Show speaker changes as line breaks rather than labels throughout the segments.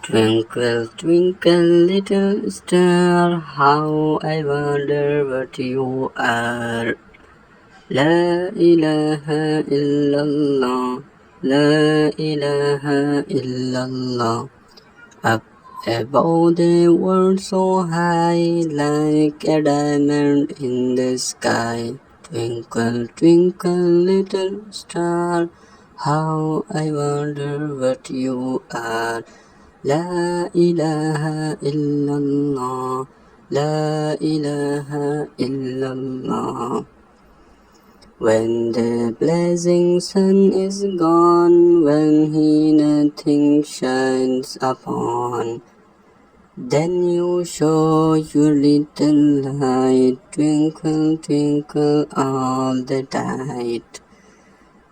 Twinkle, twinkle, little star, how I wonder what you are. La ilaha illallah, la ilaha illallah. Up above the world so high, like a diamond in the sky. Twinkle, twinkle, little star, how I wonder what you are. La ilaha illallah, la ilaha illallah. When the blazing sun is gone, when he nothing shines upon, then you show your little light, twinkle, twinkle all the night.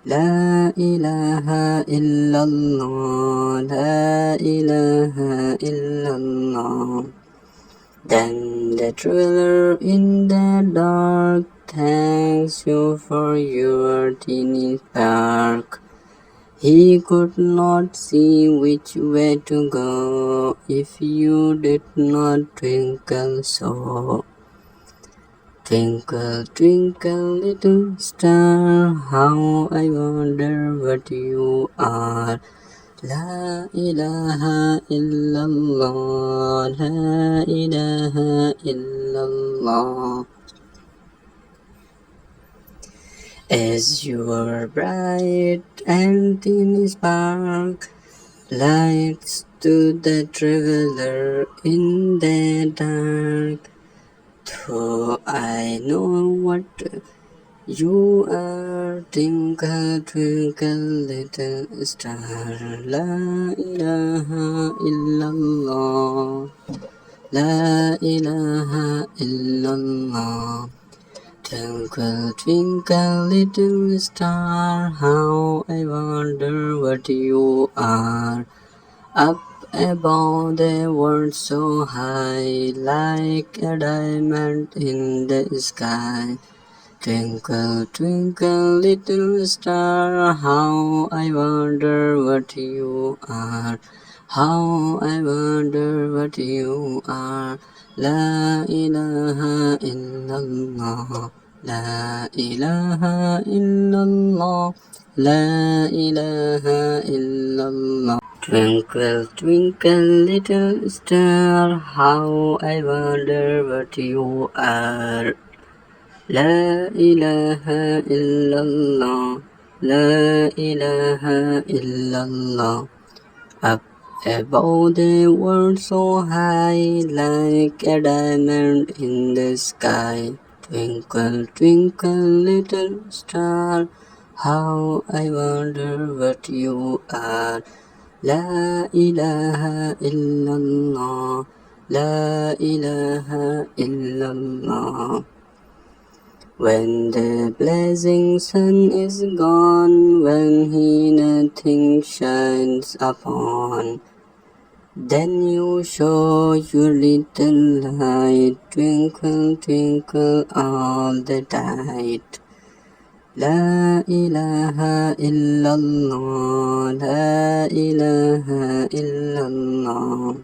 La ilaha illallah, la ilaha illallah. Then the traveler in the dark thanks you for your tiny spark. He could not see which way to go if you did not twinkle so. Twinkle, twinkle, little star, how I wonder what you are. La ilaha illallah, la ilaha illallah. As your bright and thin spark lights to the traveler in the dark, though I know what you are, twinkle, twinkle, little star. La ilaha illallah, la ilaha illallah. Twinkle, twinkle, little star, how I wonder what you are. Up above the world so high, like a diamond in the sky. Twinkle, twinkle, little star, how I wonder what you are. How I wonder what you are. La ilaha illallah, la ilaha illallah, la ilaha illallah. Twinkle, twinkle, little star, how I wonder what you are. La ilaha illallah, la ilaha illallah. Up above the world so high, like a diamond in the sky. Twinkle, twinkle, little star, how I wonder what you are. La ilaha illallah, la ilaha illallah. When the blazing sun is gone, when he nothing shines upon, then you show your little light, twinkle, twinkle all the night. La ilaha illallah, la ilaha illallah.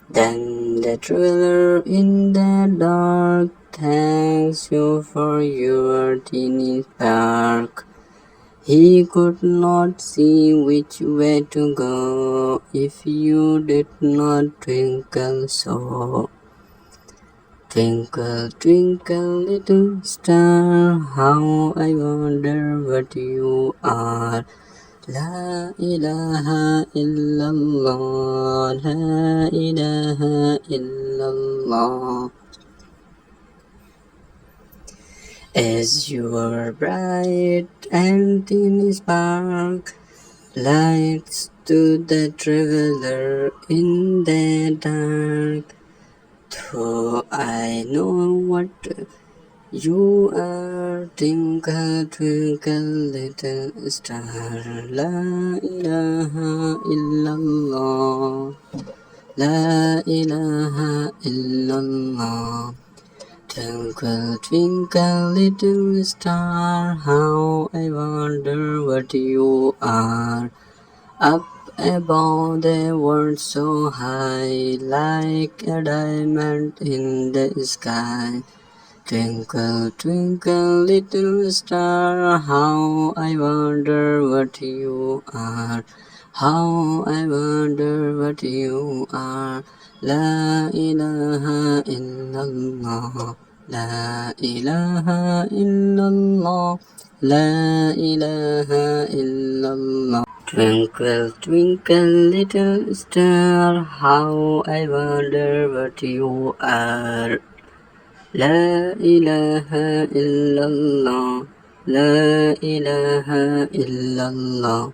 Then the traveler in the dark thanks you for your tiny spark. He could not see which way to go if you did not twinkle so. Twinkle, twinkle, little star, how I wonder what you are. La ilaha illallah, la ilaha illallah. As your bright and thin spark lights to the traveler in the dark, though I know what you are, twinkle, twinkle, little star. La ilaha illallah, la ilaha illallah. Twinkle, twinkle, little star, how I wonder what you are. Up above the world so high, like a diamond in the sky. Twinkle, twinkle, little star, how I wonder what you are. How I wonder what you are. La ilaha illallah. La ilaha illallah. La ilaha illallah. Twinkle, twinkle, little star, how I wonder what you are. La ilaha illallah. La ilaha illallah.